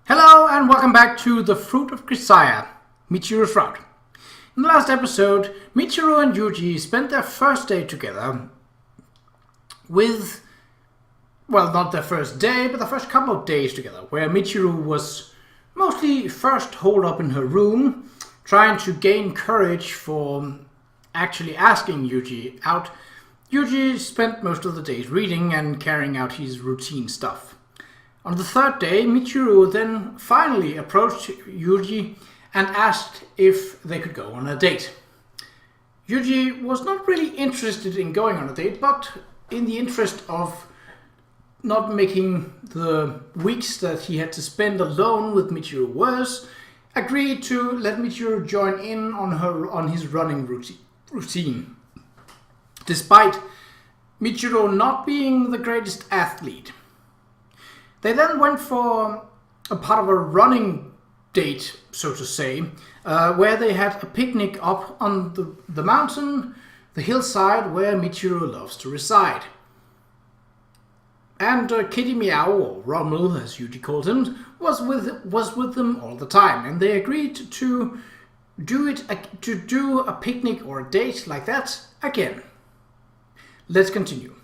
Hello and welcome back to The Fruit of Grisaia, Michiru's route. In the last episode, Michiru and Yuuji spent their first day together with, well, not their first day, but the first couple of days together, where Michiru was mostly first holed up in her room, trying to gain courage for actually asking Yuuji out. Yuuji spent most of the days reading and carrying out his routine stuff. On the third day, Michiru then finally approached Yuuji and asked if they could go on a date. Yuuji was not really interested in going on a date, but in the interest of not making the weeks that he had to spend alone with Michiru worse, agreed to let Michiru join in on his running routine, despite Michiru not being the greatest athlete. They then went for a part of a running date, so to say, where they had a picnic up on the mountain, the hillside where Michiru loves to reside. And Kitty Meow, or Rommel as Yuuji called him, was with them all the time, and they agreed to do a picnic or a date like that again. Let's continue.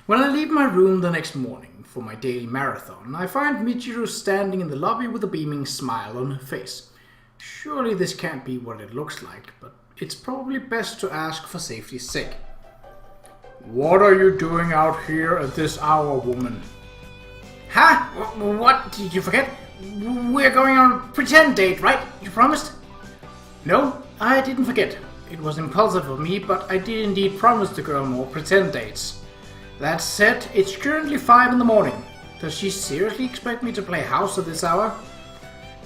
When I leave my room the next morning for my daily marathon, I find Michiru standing in the lobby with a beaming smile on her face. Surely this can't be what it looks like, but it's probably best to ask for safety's sake. What are you doing out here at this hour, woman? Huh? What? Did you forget? We're going on a pretend date, right? You promised? No, I didn't forget. It was impulsive of me, but I did indeed promise the girl more pretend dates. That said, it's currently 5 in the morning. Does she seriously expect me to play house at this hour?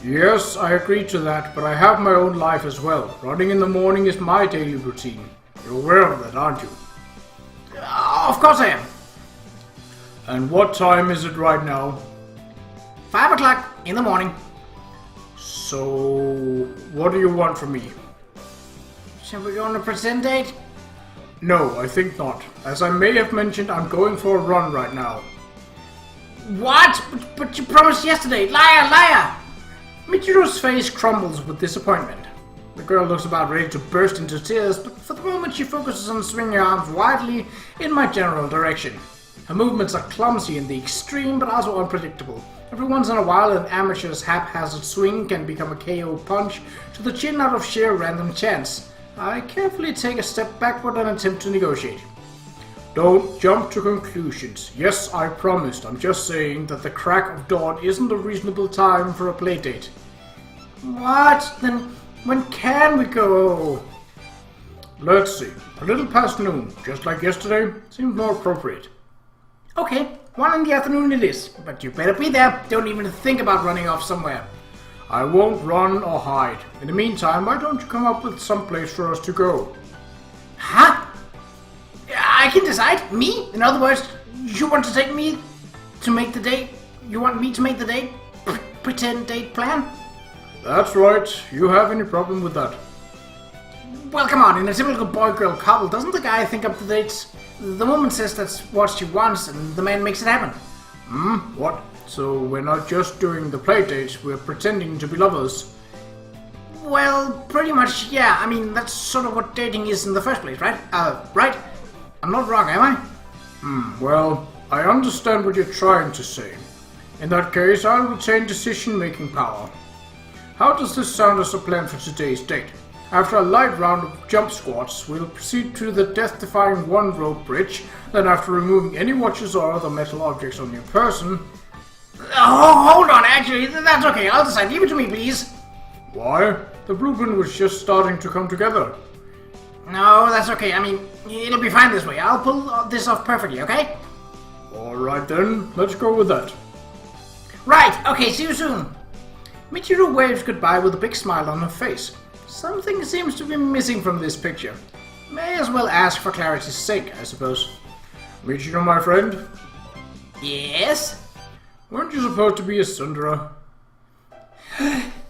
Yes, I agree to that, but I have my own life as well. Running in the morning is my daily routine. You're aware of that, aren't you? Of course I am. And what time is it right now? 5 o'clock in the morning. So, what do you want from me? Shall we go on a pretend date? No, I think not. As I may have mentioned, I'm going for a run right now. What? But you promised yesterday! Liar! Liar! Michiru's face crumbles with disappointment. The girl looks about ready to burst into tears, but for the moment she focuses on swinging her arms wildly in my general direction. Her movements are clumsy in the extreme, but also unpredictable. Every once in a while, an amateur's haphazard swing can become a KO punch to the chin out of sheer random chance. I carefully take a step backward and attempt to negotiate. Don't jump to conclusions. Yes, I promised. I'm just saying that the crack of dawn isn't a reasonable time for a playdate. What? Then when can we go? Let's see. A little past noon, just like yesterday. Seems more appropriate. Okay, 1 in the afternoon it is. But you better be there. Don't even think about running off somewhere. I won't run or hide. In the meantime, why don't you come up with some place for us to go? Huh? I can decide. Me? In other words, you want to take me to make the date? You want me to make the date? Pretend date plan? That's right. You have any problem with that? Well, come on. In a typical boy-girl couple, doesn't the guy think up the dates? The woman says that's what she wants, and the man makes it happen. What? So we're not just doing the play dates, we're pretending to be lovers. Well, pretty much, yeah. I mean, that's sort of what dating is in the first place, right? Right? I'm not wrong, am I? Well, I understand what you're trying to say. In that case, I'll retain decision-making power. How does this sound as a plan for today's date? After a light round of jump squats, we'll proceed to the death-defying one-rope bridge. Then after removing any watches or other metal objects on your person... Oh, hold on, actually, that's okay. I'll decide. Leave it to me, please. Why? The blueprint was just starting to come together. No, that's okay. I mean, it'll be fine this way. I'll pull this off perfectly, okay? Alright then, let's go with that. Right, okay, see you soon. Michiru waves goodbye with a big smile on her face. Something seems to be missing from this picture. May as well ask for clarity's sake, I suppose. Michiru, my friend? Yes? Weren't you supposed to be a Sundara?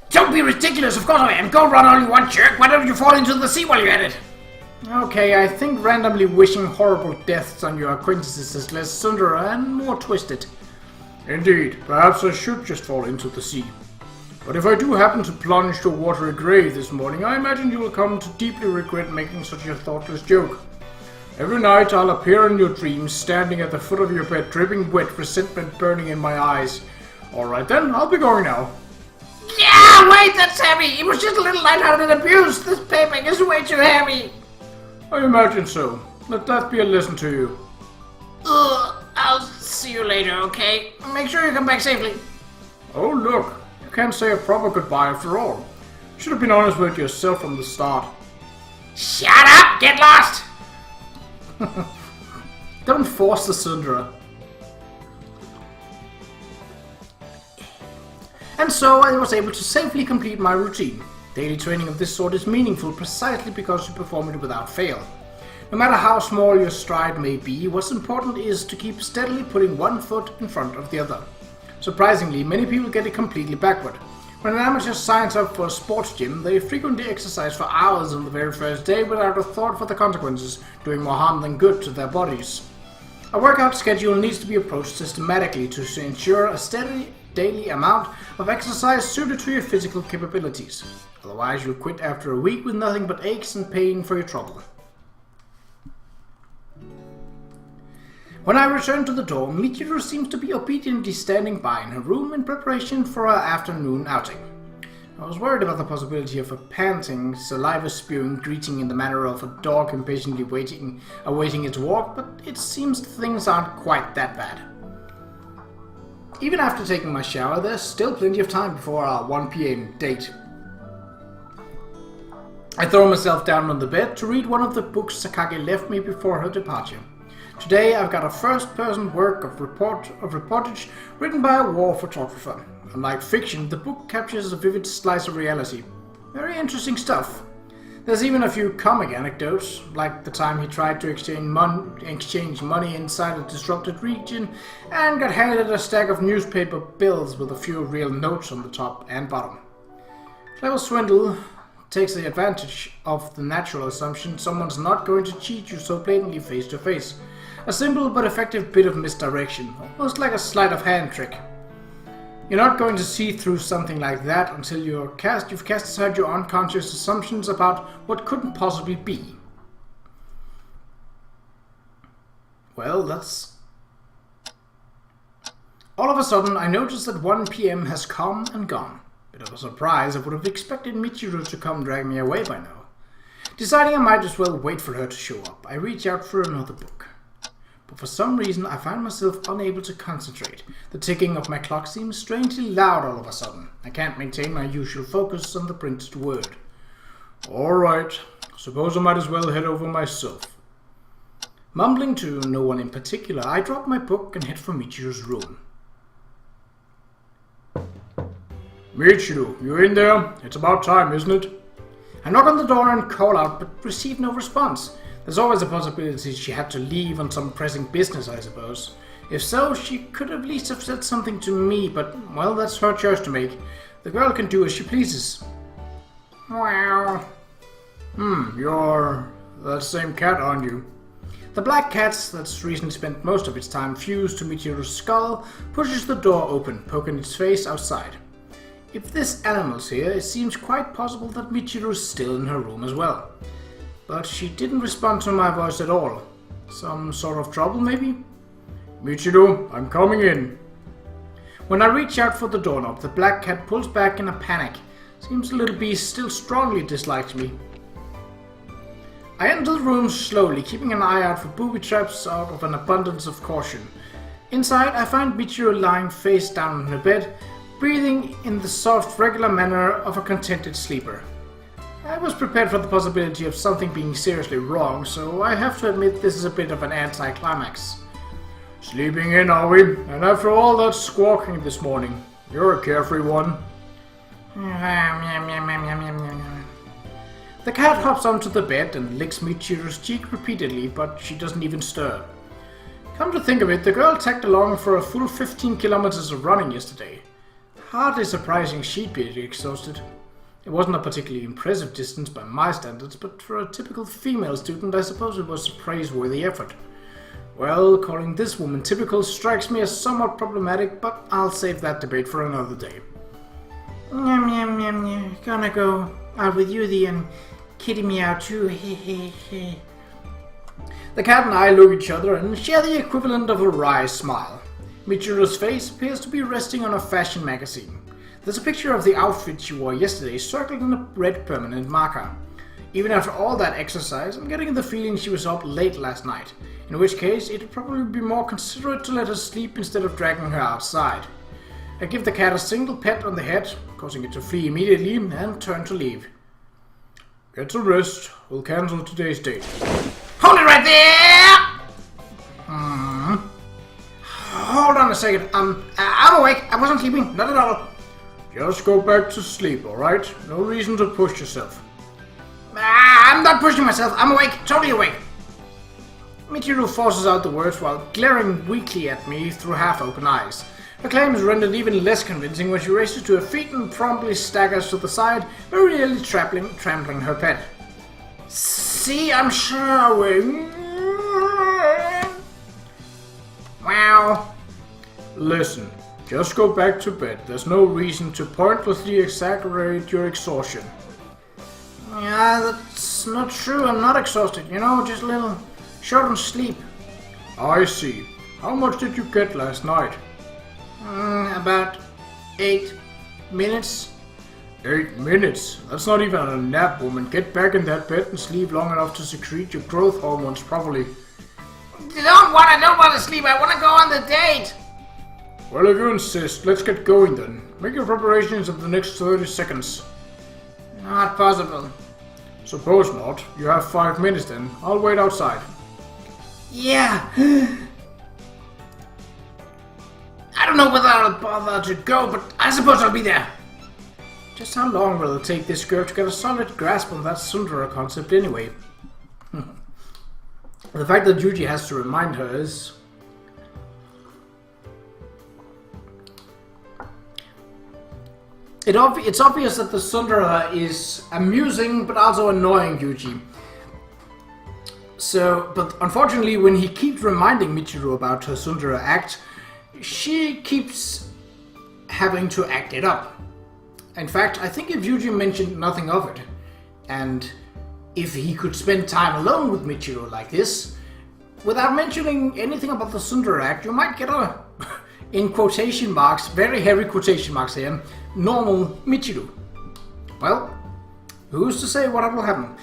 Don't be ridiculous, of course I am. Go run all you want, jerk. Why don't you fall into the sea while you're at it? Okay, I think randomly wishing horrible deaths on your acquaintances is less Sundara and more twisted. Indeed, perhaps I should just fall into the sea. But if I do happen to plunge to a watery grave this morning, I imagine you will come to deeply regret making such a thoughtless joke. Every night I'll appear in your dreams, standing at the foot of your bed, dripping wet, resentment burning in my eyes. Alright then, I'll be going now. Yeah, wait, that's heavy. It was just a little lighthearted abuse. This paping is way too heavy. I imagine so. Let that be a lesson to you. I'll see you later, okay? Make sure you come back safely. Oh look, you can't say a proper goodbye after all. You should have been honest with yourself from the start. Shut up! Get lost! Don't force the Syndra. And so I was able to safely complete my routine. Daily training of this sort is meaningful precisely because you perform it without fail. No matter how small your stride may be, what's important is to keep steadily putting one foot in front of the other. Surprisingly, many people get it completely backward. When an amateur signs up for a sports gym, they frequently exercise for hours on the very first day without a thought for the consequences, doing more harm than good to their bodies. A workout schedule needs to be approached systematically to ensure a steady daily amount of exercise suited to your physical capabilities. Otherwise, you'll quit after a week with nothing but aches and pain for your trouble. When I returned to the dorm, Michiru seems to be obediently standing by in her room in preparation for our afternoon outing. I was worried about the possibility of a panting, saliva-spewing greeting in the manner of a dog impatiently awaiting its walk, but it seems things aren't quite that bad. Even after taking my shower, there's still plenty of time before our 1 PM date. I throw myself down on the bed to read one of the books Sakagi left me before her departure. Today I've got a first-person work of reportage written by a war photographer. Unlike fiction, the book captures a vivid slice of reality. Very interesting stuff. There's even a few comic anecdotes, like the time he tried to exchange money inside a disrupted region and got handed a stack of newspaper bills with a few real notes on the top and bottom. Clever swindle takes the advantage of the natural assumption someone's not going to cheat you so blatantly face to face. A simple but effective bit of misdirection, almost like a sleight of hand trick. You're not going to see through something like that until you've cast aside your unconscious assumptions about what couldn't possibly be. Well, that's... All of a sudden, I noticed that 1 PM has come and gone. Bit of a surprise. I would have expected Michiru to come drag me away by now. Deciding I might as well wait for her to show up, I reach out for another book. But for some reason I find myself unable to concentrate. The ticking of my clock seems strangely loud all of a sudden. I can't maintain my usual focus on the printed word. Alright, suppose I might as well head over myself. Mumbling to no one in particular, I drop my book and head for Michiru's room. Michiru, you in there? It's about time, isn't it? I knock on the door and call out, but receive no response. There's always a possibility she had to leave on some pressing business, I suppose. If so, she could at least have said something to me, but, well, that's her choice to make. The girl can do as she pleases. Wow. You're that same cat, aren't you? The black cat that's recently spent most of its time fused to Michiru's skull pushes the door open, poking its face outside. If this animal's here, it seems quite possible that Michiru's still in her room as well. But she didn't respond to my voice at all. Some sort of trouble, maybe? Michiru, I'm coming in. When I reach out for the doorknob, the black cat pulls back in a panic. Seems the little beast still strongly dislikes me. I enter the room slowly, keeping an eye out for booby traps out of an abundance of caution. Inside, I find Michiru lying face down on her bed, breathing in the soft, regular manner of a contented sleeper. I was prepared for the possibility of something being seriously wrong, so I have to admit this is a bit of an anticlimax. Sleeping in, are we? And after all that squawking this morning, you're a carefree one. The cat hops onto the bed and licks Michiru's cheek repeatedly, but she doesn't even stir. Come to think of it, the girl tagged along for a full 15 kilometers of running yesterday. Hardly surprising she'd be exhausted. It wasn't a particularly impressive distance by my standards, but for a typical female student I suppose it was a praiseworthy effort. Well, calling this woman typical strikes me as somewhat problematic, but I'll save that debate for another day. Yum yum yum yum. Gonna go out with Yuuji and kitty meow too. Hehehe. The cat and I look at each other and share the equivalent of a wry smile. Michiru's face appears to be resting on a fashion magazine. There's a picture of the outfit she wore yesterday circled in a red permanent marker. Even after all that exercise, I'm getting the feeling she was up late last night, in which case it'd probably be more considerate to let her sleep instead of dragging her outside. I give the cat a single pet on the head, causing it to flee immediately, and turn to leave. Get some rest. We'll cancel today's date. Hold it right there! Hold on a second. I'm awake. I wasn't sleeping. Not at all. Just go back to sleep, alright? No reason to push yourself. I'm not pushing myself. I'm awake. Totally awake. Michiru forces out the words while glaring weakly at me through half-open eyes. Her claim is rendered even less convincing when she races to her feet and promptly staggers to the side, very nearly trampling her pet. See, I'm showering. Wow. Listen, just go back to bed. There's no reason to pointlessly exaggerate your exhaustion. Yeah, that's not true. I'm not exhausted. You know, just a little short on sleep. I see. How much did you get last night? About 8 minutes. 8 minutes? That's not even a nap, woman. Get back in that bed and sleep long enough to secrete your growth hormones properly. I don't want to sleep. I want to go on the date. Well, if you insist, let's get going then. Make your preparations in the next 30 seconds. Not possible. Suppose not. You have 5 minutes then. I'll wait outside. Yeah. I don't know whether I'll bother to go, but I suppose I'll be there. Just how long will it take this girl to get a solid grasp on that Sundara concept anyway? The fact that Yuuji has to remind her is... It's obvious that the Sundara is amusing but also annoying Yuuji. But unfortunately, when he keeps reminding Michiru about her Sundara act, she keeps having to act it up. In fact, I think if Yuuji mentioned nothing of it, and if he could spend time alone with Michiru like this, without mentioning anything about the Sundara act, you might get a, in quotation marks, very heavy quotation marks here, normal Michiru. Well, who's to say what will happen?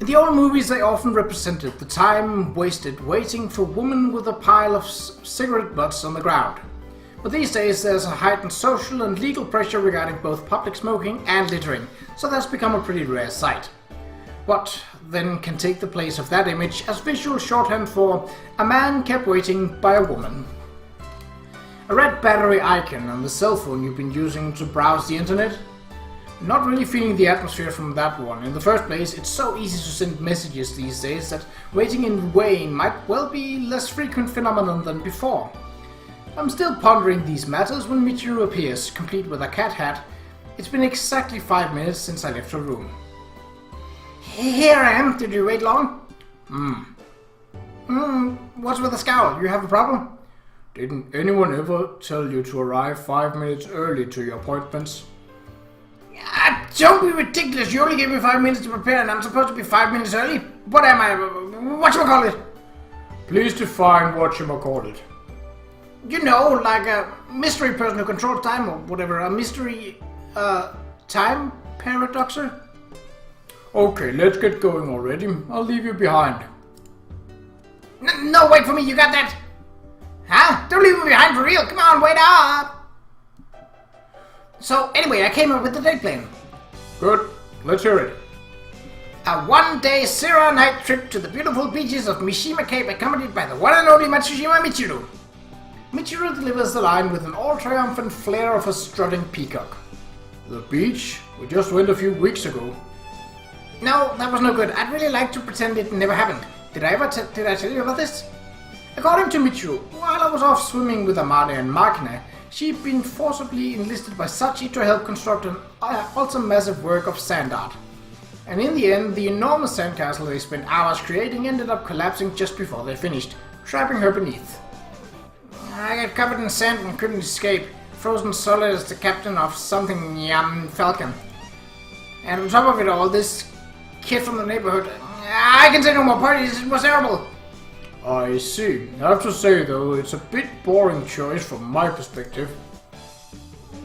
In the old movies, they often represented the time wasted waiting for a woman with a pile of cigarette butts on the ground. But these days, there's a heightened social and legal pressure regarding both public smoking and littering, so that's become a pretty rare sight. What then can take the place of that image as visual shorthand for a man kept waiting by a woman? A red battery icon on the cell phone you've been using to browse the internet? Not really feeling the atmosphere from that one. In the first place, it's so easy to send messages these days that waiting in vain might well be less frequent phenomenon than before. I'm still pondering these matters when Michiru appears, complete with a cat hat. It's been exactly 5 minutes since I left her room. Here I am. Did you wait long? What's with the scowl? You have a problem? Didn't anyone ever tell you to arrive 5 minutes early to your appointments? Don't be ridiculous. You only gave me 5 minutes to prepare and I'm supposed to be 5 minutes early? What am I? Whatchamacallit? Please define whatchamacallit. You know, like a mystery person who controls time or whatever. A mystery, time paradoxer? Okay, let's get going already. I'll leave you behind. No, wait for me. You got that? Huh? Don't leave me behind for real. Come on, wait up. So, anyway, I came up with the date plan. Good. Let's hear it. A one-day Sierra night trip to the beautiful beaches of Mishima Cape accompanied by the one and only Matsushima Michiru. Michiru delivers the line with an all-triumphant flair of a strutting peacock. The beach? We just went a few weeks ago. No, that was no good. I'd really like to pretend it never happened. Did I tell you about this? According to Michiru, while I was off swimming with Amane and Makina, she'd been forcibly enlisted by Sachi to help construct an ultra-massive work of sand art. And in the end, the enormous sandcastle they spent hours creating ended up collapsing just before they finished. trapping her beneath. I got covered in sand and couldn't escape, frozen solid as the captain of something falcon. And on top of it all, this kid from the neighborhood. I can say no more parties, it was terrible. I see. I have to say though, it's a bit boring choice from my perspective.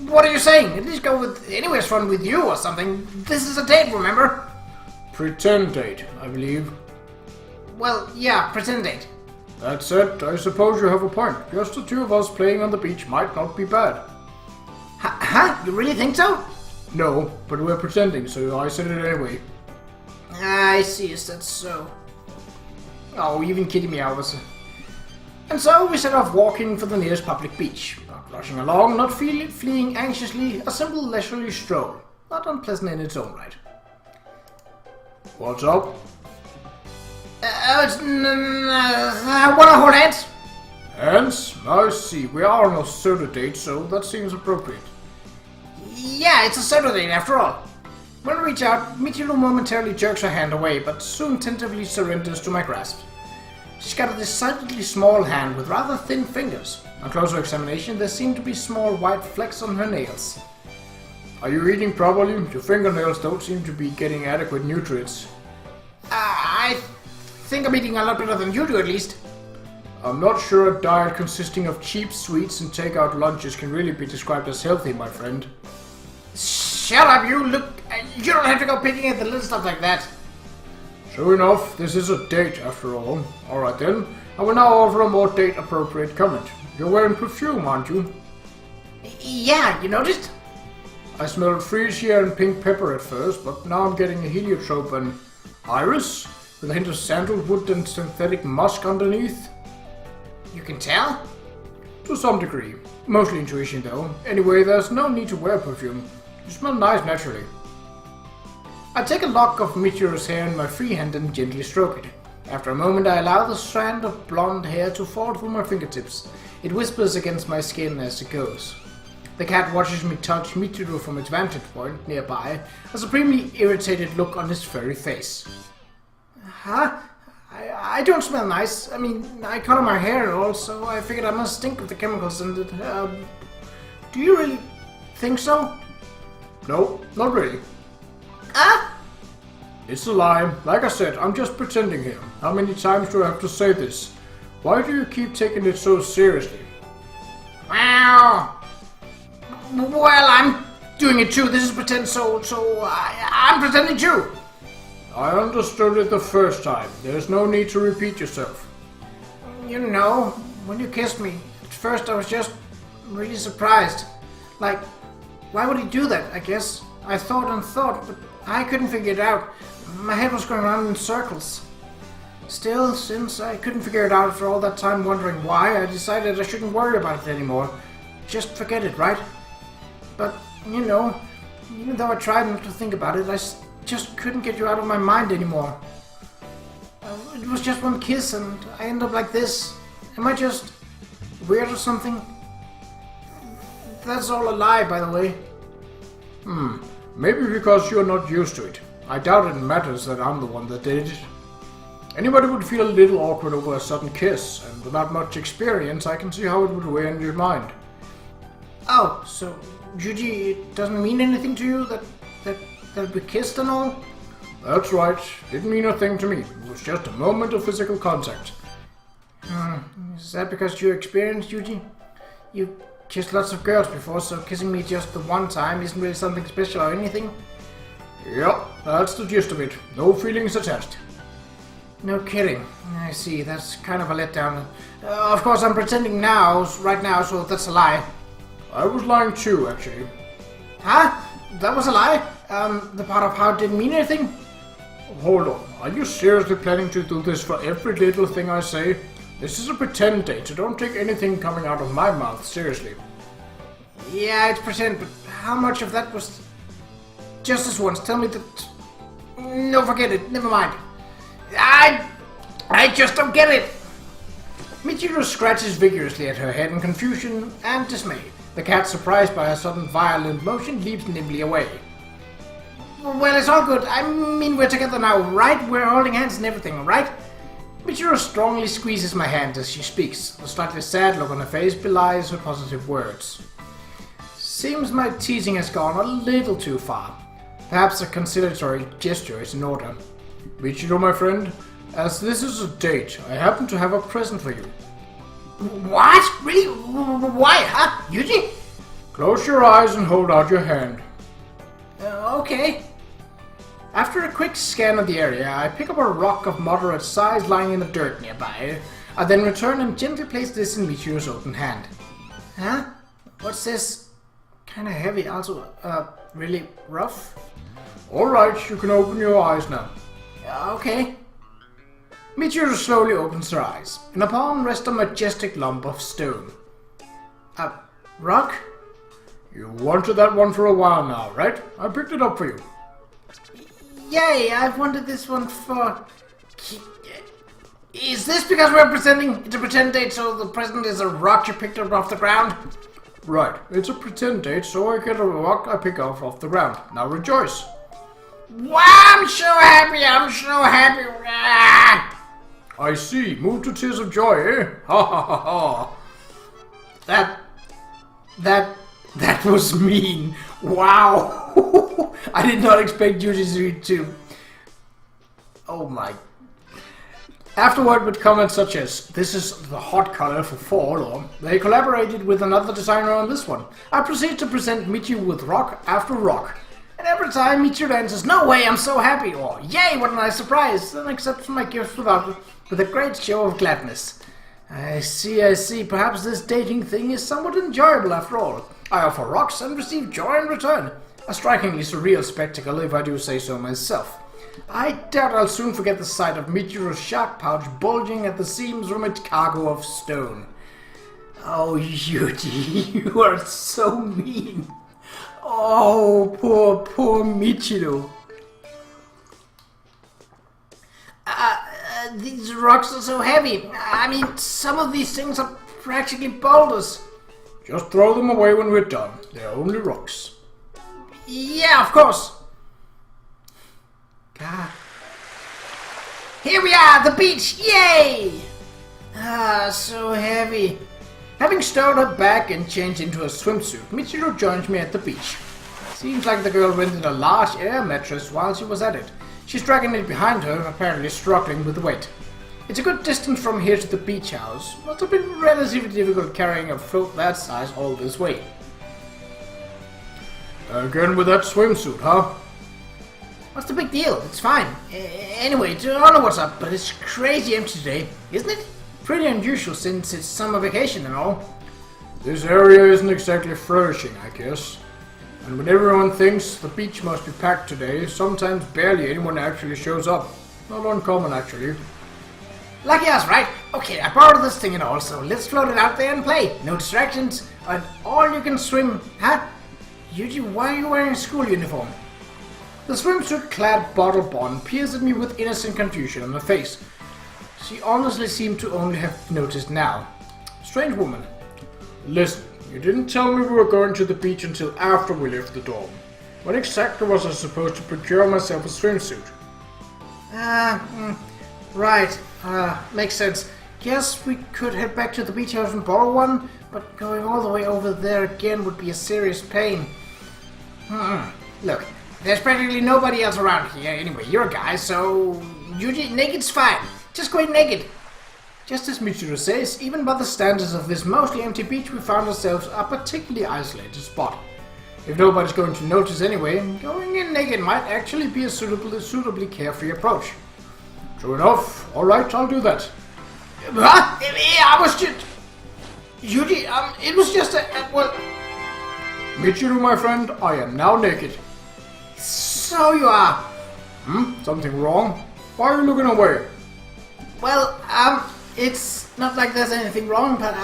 What are you saying? At least go with anywhere's fun with you or something. This is a date, remember? Pretend date, I believe. Well, yeah, pretend date. That said, I suppose you have a point. Just the two of us playing on the beach might not be bad. Huh? You really think so? No, but we're pretending, so I said it anyway. I see, is that so? Oh, even kidding me, I was. And so we set off walking for the nearest public beach. Rushing along, not fleeing anxiously, a simple leisurely stroll. Not unpleasant in its own right. What's up? Wanna hold hands? Hands? I see. We are on a soda date, so that seems appropriate. Yeah, it's a soda date after all. When we reach out, Michiru momentarily jerks her hand away, but soon tentatively surrenders to my grasp. She's got a decidedly small hand with rather thin fingers. On closer examination, there seem to be small white flecks on her nails. Are you eating properly? Your fingernails don't seem to be getting adequate nutrients. I think I'm eating a lot better than you do, at least. I'm not sure a diet consisting of cheap sweets and takeout lunches can really be described as healthy, my friend. Shut up, you! Look, you don't have to go picking at the little stuff like that. Sure enough, this is a date after all. Alright then, I will now offer a more date-appropriate comment. You're wearing perfume, aren't you? Yeah, you noticed? I smelled freesia and pink pepper at first, but now I'm getting a heliotrope and iris, with a hint of sandalwood and synthetic musk underneath. You can tell? To some degree. Mostly intuition though. Anyway, there's no need to wear perfume. You smell nice naturally. I take a lock of Michiru's hair in my free hand and gently stroke it. After a moment I allow the strand of blonde hair to fall through my fingertips. It whispers against my skin as it goes. The cat watches me touch Michiru from its vantage point nearby, a supremely irritated look on his furry face. Huh? I don't smell nice. I mean, I color my hair and all, so I figured I must stink of the chemicals in it. Do you really think so? No, not really. Ah? It's a lie. Like I said, I'm just pretending here. How many times do I have to say this? Why do you keep taking it so seriously? Well, I'm doing it too. This is pretend, so I'm pretending too. I understood it the first time. There's no need to repeat yourself. You know, when you kissed me, at first I was just really surprised. Like, why would he do that, I guess? I thought and thought, but I couldn't figure it out. My head was going around in circles. Still, since I couldn't figure it out after all that time wondering why, I decided I shouldn't worry about it anymore. Just forget it, right? But, you know, even though I tried not to think about it, I just couldn't get you out of my mind anymore. It was just one kiss and I end up like this. Am I just weird or something? That's all a lie, by the way. Maybe because you're not used to it. I doubt it matters that I'm the one that did it. Anybody would feel a little awkward over a sudden kiss, and without much experience, I can see how it would weigh on your mind. Oh, so Yuuji, it doesn't mean anything to you that we kissed and all? That's right. Didn't mean a thing to me. It was just a moment of physical contact. Is that because you experienced, Yuuji? You kissed lots of girls before, so kissing me just the one time isn't really something special or anything? Yep, that's the gist of it. No feelings attached. No kidding. I see, that's kind of a letdown. Of course, I'm pretending right now, so that's a lie. I was lying too, actually. Huh? That was a lie? The part of how it didn't mean anything? Hold on, are you seriously planning to do this for every little thing I say? This is a pretend date, so don't take anything coming out of my mouth seriously. Yeah, it's pretend, but how much of that was just this once? Tell me that... No, forget it. Never mind. I just don't get it. Michiru scratches vigorously at her head in confusion and dismay. The cat, surprised by her sudden violent motion, leaps nimbly away. Well, it's all good. I mean, we're together now, right? We're holding hands and everything, right? Michiru strongly squeezes my hand as she speaks. The slightly sad look on her face belies her positive words. Seems my teasing has gone a little too far. Perhaps a conciliatory gesture is in order. Michiru, my friend, as this is a date, I happen to have a present for you. What? Really? Why, huh? Yuuji? Close your eyes and hold out your hand. Okay. After a quick scan of the area, I pick up a rock of moderate size lying in the dirt nearby. I then return and gently place this in Michiru's open hand. Huh? What's this? Kinda heavy, also, really rough? Alright, you can open your eyes now. Okay. Michiru slowly opens her eyes. In her palm rests a majestic lump of stone. A rock? You wanted that one for a while now, right? I picked it up for you. Yay, I've wanted this one for... Is this because we're pretending it's a pretend date, so the present is a rock you picked up off the ground? Right, it's a pretend date, so I get a rock I pick up off the ground. Now rejoice. Wow, I'm so happy, Ah! I see, move to tears of joy, eh? Ha ha ha ha. That was mean. Wow. I did not expect Yuuji to... Oh my... Afterward, with comments such as, "This is the hot color for fall," or "They collaborated with another designer on this one," I proceed to present Michiru with rock after rock. And every time Michiru answers, "No way, I'm so happy," or "Yay, what a nice surprise," then accepts my gift with a great show of gladness. I see. Perhaps this dating thing is somewhat enjoyable after all. I offer rocks and receive joy in return. A strikingly surreal spectacle, if I do say so myself. I doubt I'll soon forget the sight of Michiru's shark pouch bulging at the seams from its cargo of stone. Oh, Yuuji, you are so mean. Oh, poor Michiru. These rocks are so heavy. I mean, some of these things are practically boulders. Just throw them away when we're done. They're only rocks. Yeah, of course. God. Here we are, the beach. Yay! So heavy. Having stowed her back and changed into a swimsuit, Michiru joins me at the beach. Seems like the girl rented a large air mattress while she was at it. She's dragging it behind her, apparently struggling with the weight. It's a good distance from here to the beach house. Must have been relatively difficult carrying a float that size all this way. Again with that swimsuit, huh? What's the big deal? It's fine. Anyway, I don't know what's up, but it's crazy empty today, isn't it? Pretty unusual since it's summer vacation and all. This area isn't exactly flourishing, I guess. And when everyone thinks the beach must be packed today, sometimes barely anyone actually shows up. Not uncommon, actually. Lucky us, right? Okay, I borrowed this thing and all, so let's float it out there and play. No distractions, and all you can swim. Huh? Yuuji, why are you wearing a school uniform? The swimsuit-clad bottle bond peers at me with innocent confusion on her face. She honestly seemed to only have noticed now. Strange woman. Listen, you didn't tell me we were going to the beach until after we left the dorm. When exactly was I supposed to procure myself a swimsuit? Right. Makes sense. Guess we could head back to the beach house and borrow one, but going all the way over there again would be a serious pain. Look, there's practically nobody else around here anyway. You're a guy, so Yuuji, naked's fine. Just go naked. Just as Michiru says, even by the standards of this mostly empty beach, we found ourselves a particularly isolated spot. If nobody's going to notice anyway, going in naked might actually be a suitably carefree approach. True enough. Alright, I'll do that. What? I was just... Yuuji, it was just well... Michiru, my friend, I am now naked. So you are. Something wrong? Why are you looking away? Well, it's not like there's anything wrong, but,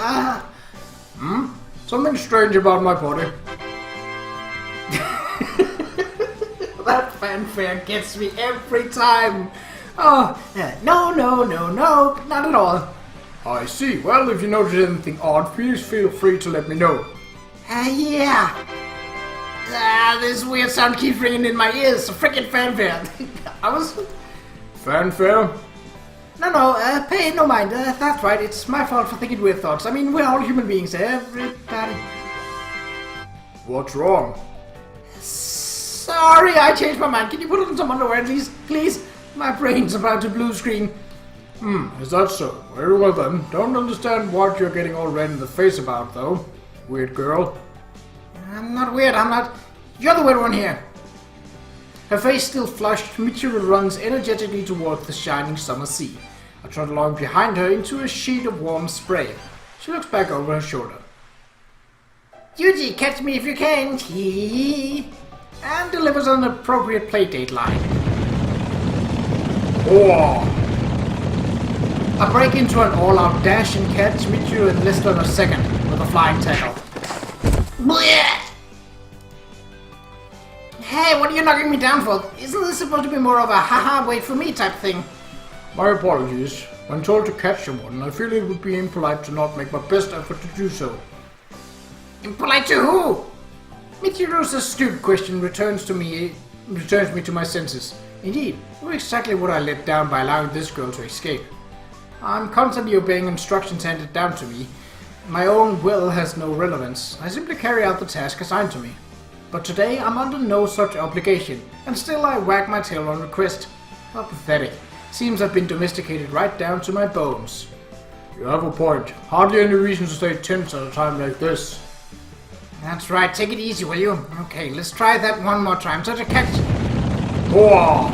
Something strange about my body. That fanfare gets me every time. Oh, no, not at all. I see. Well, if you notice anything odd, please feel free to let me know. Yeah. This weird sound keeps ringing in my ears. A freaking fanfare. Fanfare? Pay no mind. That's right, it's my fault for thinking weird thoughts. I mean, we're all human beings, everybody. What's wrong? Sorry, I changed my mind. Can you put on some underwear at least? Please? My brain's about to blue screen. Is that so? Very well then. Don't understand what you're getting all red in the face about, though. Weird girl. I'm not weird, I'm not. You're the weird one here. Her face still flushed, Michiru runs energetically towards the shining summer sea. I trot along behind her into a sheet of warm spray. She looks back over her shoulder. Yuuji, catch me if you can, hee, and delivers an appropriate playdate line. Oh! I break into an all-out dash and catch Michiru in less than a second with a flying tackle. Blech! Hey, what are you knocking me down for? Isn't this supposed to be more of a haha wait for me type thing? My apologies. When told to catch someone, I feel it would be impolite to not make my best effort to do so. Impolite to who? Michiru's astute question returns me to my senses. Indeed, you're exactly what I let down by allowing this girl to escape. I'm constantly obeying instructions handed down to me. My own will has no relevance. I simply carry out the task assigned to me. But today I'm under no such obligation, and still I wag my tail on request. How pathetic. Seems I've been domesticated right down to my bones. You have a point. Hardly any reason to stay tense at a time like this. That's right, take it easy, will you? Okay, let's try that one more time. Such a catch. Oh!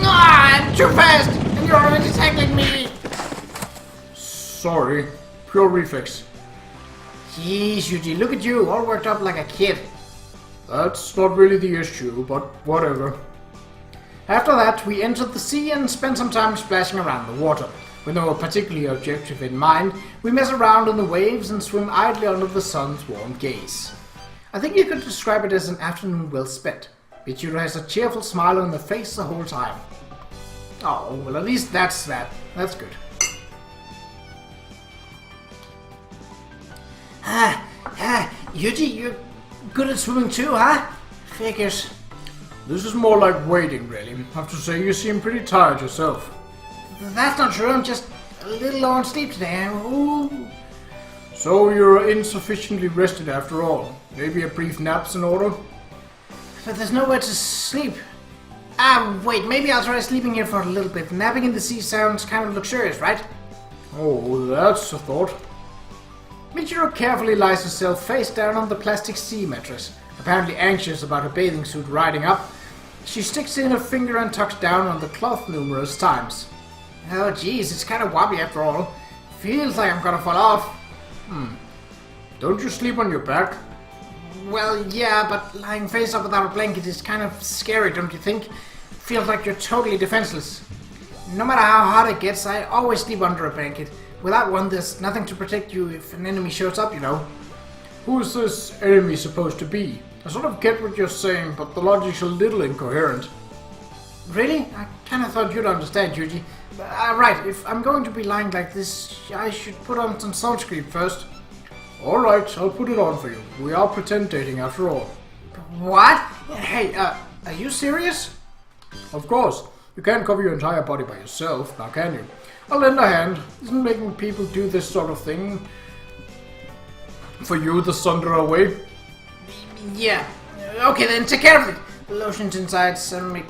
I'm too fast, and you're already tackling me. Sorry. Pure reflex. Jeez, Yuuji, look at you, all worked up like a kid. That's not really the issue, but whatever. After that, we entered the sea and spent some time splashing around the water. With no particular objective in mind, we mess around in the waves and swim idly under the sun's warm gaze. I think you could describe it as an afternoon well spent. Michiru has a cheerful smile on her face the whole time. Oh, well at least that's that. That's good. Yuuji, you're good at swimming too, huh? Figures. This is more like waiting, really. I have to say, you seem pretty tired yourself. That's not true, I'm just a little low on sleep today. Ooh. So you're insufficiently rested after all. Maybe a brief nap's in order? But there's nowhere to sleep. Wait, maybe I'll try sleeping here for a little bit. Napping in the sea sounds kind of luxurious, right? Oh, that's a thought. Michiru carefully lies herself face down on the plastic sea mattress. Apparently anxious about her bathing suit riding up, she sticks in her finger and tucks down on the cloth numerous times. Oh geez, it's kind of wobbly after all. Feels like I'm gonna fall off. Don't you sleep on your back? Well, yeah, but lying face up without a blanket is kind of scary, don't you think? Feels like you're totally defenseless. No matter how hot it gets, I always sleep under a blanket. Without one, there's nothing to protect you if an enemy shows up, you know. Who is this enemy supposed to be? I sort of get what you're saying, but the logic's a little incoherent. Really? I kinda thought you'd understand, Yuuji. Right, if I'm going to be lying like this, I should put on some sunscreen first. Alright, I'll put it on for you. We are pretend dating after all. What? Hey, are you serious? Of course. You can't cover your entire body by yourself, now can you? I'll lend a hand. Isn't making people do this sort of thing for you the sunder away? Yeah. Okay then, take care of it. The lotion's inside Sameki?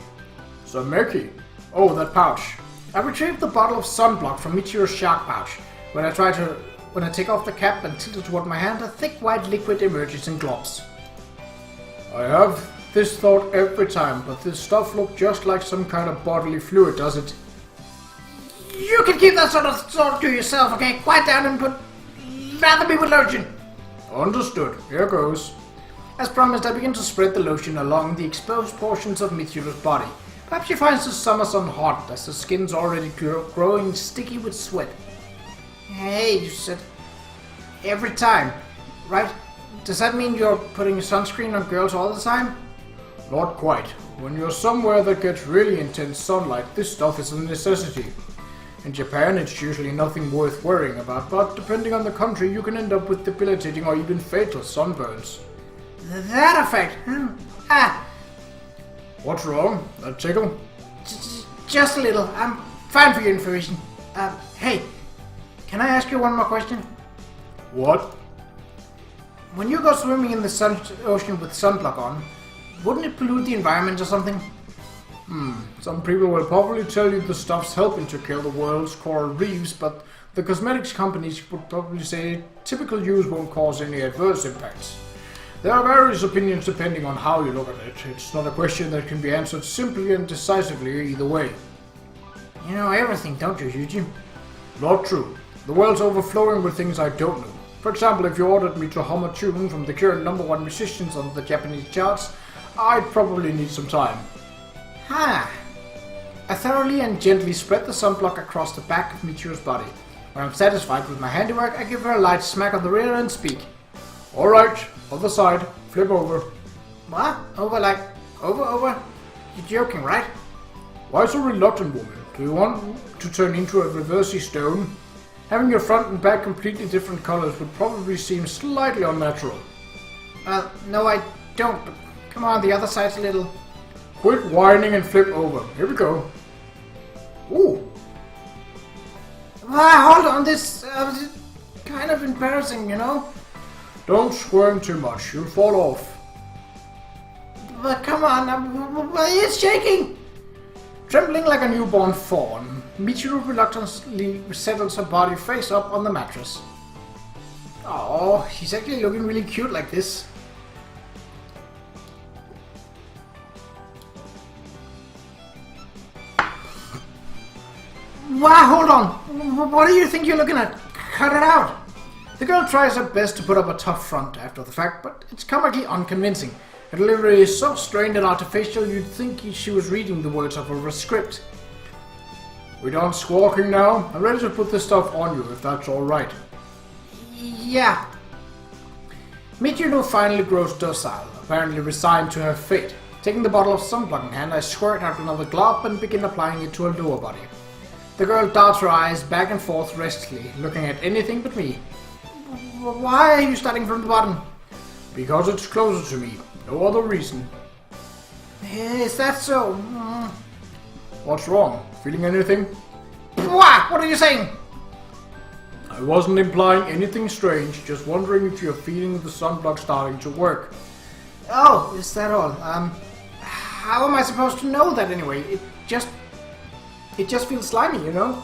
Oh, that pouch. I retrieved the bottle of sunblock from Michiru's shark pouch. When I take off the cap and tilt it toward my hand, a thick white liquid emerges in globs. I have this thought every time, but this stuff looks just like some kind of bodily fluid, does it? You can keep that sort of thought to yourself, okay? Quiet down and lather me with lotion. Understood. Here goes. As promised, I begin to spread the lotion along the exposed portions of Michiru's body. Perhaps she finds the summer sun hot, as the skin's already growing sticky with sweat. Hey, you said every time, right? Does that mean you're putting sunscreen on girls all the time? Not quite. When you're somewhere that gets really intense sunlight, this stuff is a necessity. In Japan, it's usually nothing worth worrying about, but depending on the country, you can end up with debilitating or even fatal sunburns. That effect? What's wrong? That tickle? Just a little. I'm Fine for your information. Hey, can I ask you one more question? What? When you go swimming in the ocean with sunblock on, wouldn't it pollute the environment or something? Some people will probably tell you the stuff's helping to kill the world's coral reefs, but the cosmetics companies would probably say typical use won't cause any adverse impacts. There are various opinions depending on how you look at it. It's not a question that can be answered simply and decisively either way. You know everything, don't you, Yuuji? Not true. The world's overflowing with things I don't know. For example, if you ordered me to hum a tune from the current #1 musicians on the Japanese charts, I'd probably need some time. I thoroughly and gently spread the sunblock across the back of Michiru's body. When I'm satisfied with my handiwork, I give her a light smack on the rear and speak. Alright, other side, flip over. What? Over? You're joking, right? Why so reluctant, woman? Do you want to turn into a reversey stone? Having your front and back completely different colors would probably seem slightly unnatural. No I don't, but come on, the other side's a little... Quit whining and flip over. Here we go. Ooh. Hold on, this is kind of embarrassing, you know? Don't squirm too much, you'll fall off. But come on, it's shaking! Trembling like a newborn fawn, Michiru reluctantly settles her body face up on the mattress. Oh, she's actually looking really cute like this. Wow, hold on! What do you think you're looking at? Cut it out! The girl tries her best to put up a tough front after the fact, but it's comically unconvincing. Her delivery is so strained and artificial you'd think she was reading the words of a script. We done squawking now? I'm ready to put this stuff on you if that's alright. Yeah. Michiru finally grows docile, apparently resigned to her fate. Taking the bottle of sunblock in hand, I squirt out another glob and begin applying it to her lower body. The girl darts her eyes back and forth restlessly, looking at anything but me. Why are you starting from the bottom? Because it's closer to me. No other reason. Is that so? What's wrong? Feeling anything? What are you saying? I wasn't implying anything strange, just wondering if you're feeling the sunblock starting to work. Oh, is that all? How am I supposed to know that anyway? It just feels slimy, you know?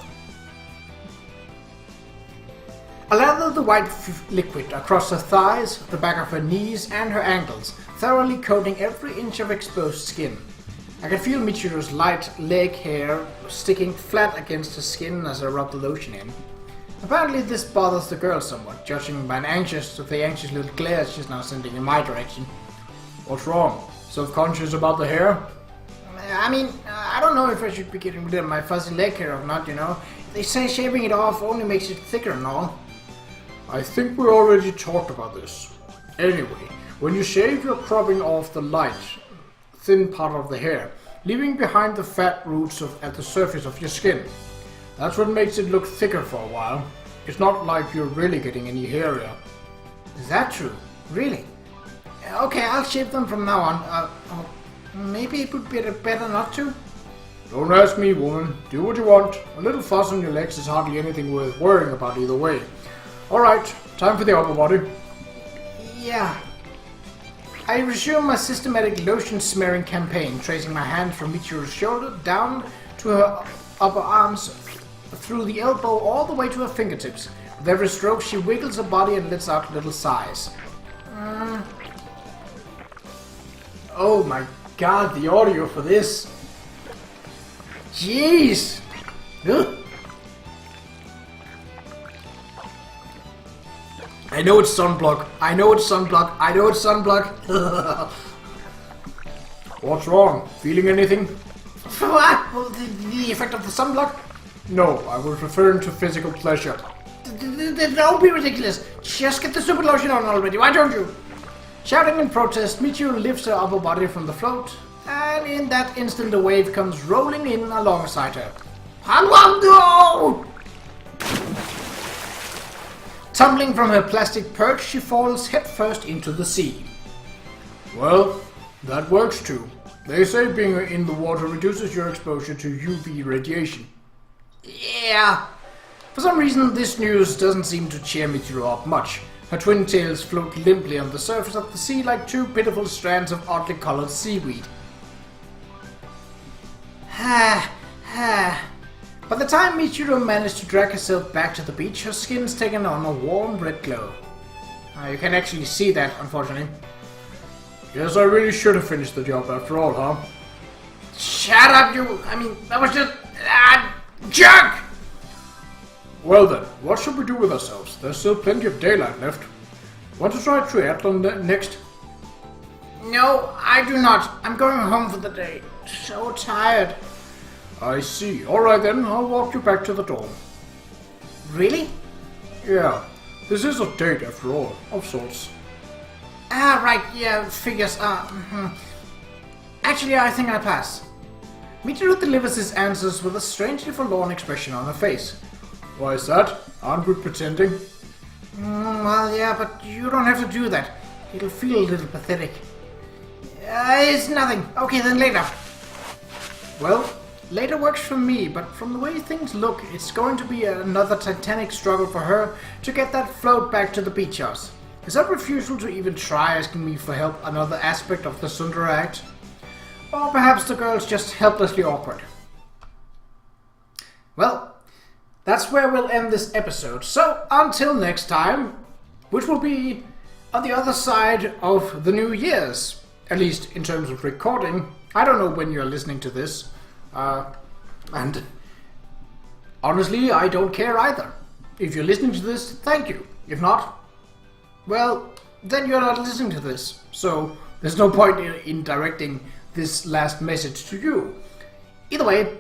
I lather the white liquid across her thighs, the back of her knees, and her ankles, thoroughly coating every inch of exposed skin. I can feel Michiru's light leg hair sticking flat against her skin as I rub the lotion in. Apparently this bothers the girl somewhat, judging by the anxious little glares she's now sending in my direction. What's wrong? Self-conscious about the hair? I mean, I don't know if I should be getting rid of my fuzzy leg hair or not, you know. They say shaving it off only makes it thicker and all. I think we already talked about this. Anyway, when you shave, you're cropping off the light, thin part of the hair, leaving behind the fat roots at the surface of your skin. That's what makes it look thicker for a while. It's not like you're really getting any hairier. Is that true? Really? Okay, I'll shave them from now on. Maybe it would be better not to? Don't ask me, woman. Do what you want. A little fuss on your legs is hardly anything worth worrying about either way. Alright, time for the upper body. Yeah. I resume my systematic lotion smearing campaign, tracing my hand from Michiru's shoulder down to her upper arms, through the elbow all the way to her fingertips. With every stroke she wiggles her body and lets out little sighs. Oh my god, the audio for this. Jeez! Ugh. I know it's sunblock. What's wrong? Feeling anything? What? The effect of the sunblock? No, I was referring to physical pleasure. Don't be ridiculous. Just get the super lotion on already, why don't you? Shouting in protest, Michiru lifts her upper body from the float, and in that instant a wave comes rolling in alongside her. Halwando! Tumbling from her plastic perch, she falls headfirst into the sea. Well, that works too. They say being in the water reduces your exposure to UV radiation. Yeah. For some reason, this news doesn't seem to cheer Michiru up much. Her twin tails float limply on the surface of the sea like two pitiful strands of oddly colored seaweed. By the time Michiru managed to drag herself back to the beach, her skin's taken on a warm red glow. You can actually see that, unfortunately. Yes, I really should have finished the job after all, huh? Shut up, you! I mean, that was just... jerk! Well then, what should we do with ourselves? There's still plenty of daylight left. Want to try triathlon next? No, I do not. I'm going home for the day. So tired. I see. Alright then, I'll walk you back to the dorm. Really? Yeah, this is a date after all, of sorts. Right, yeah, figures. Actually, I think I pass. Michiru delivers his answers with a strangely forlorn expression on her face. Why is that? Aren't we pretending? Well, yeah, but you don't have to do that. It'll feel a little pathetic. It's nothing. Okay, then later. Well, later works for me, but from the way things look, it's going to be another titanic struggle for her to get that float back to the beach house. Is her refusal to even try asking me for help another aspect of the Sundara act? Or perhaps the girl's just helplessly awkward. Well, that's where we'll end this episode. So, until next time, which will be on the other side of the New Year's. At least in terms of recording. I don't know when you're listening to this. And honestly, I don't care either. If you're listening to this, thank you. If not, well, then you're not listening to this. So, there's no point in directing this last message to you. Either way,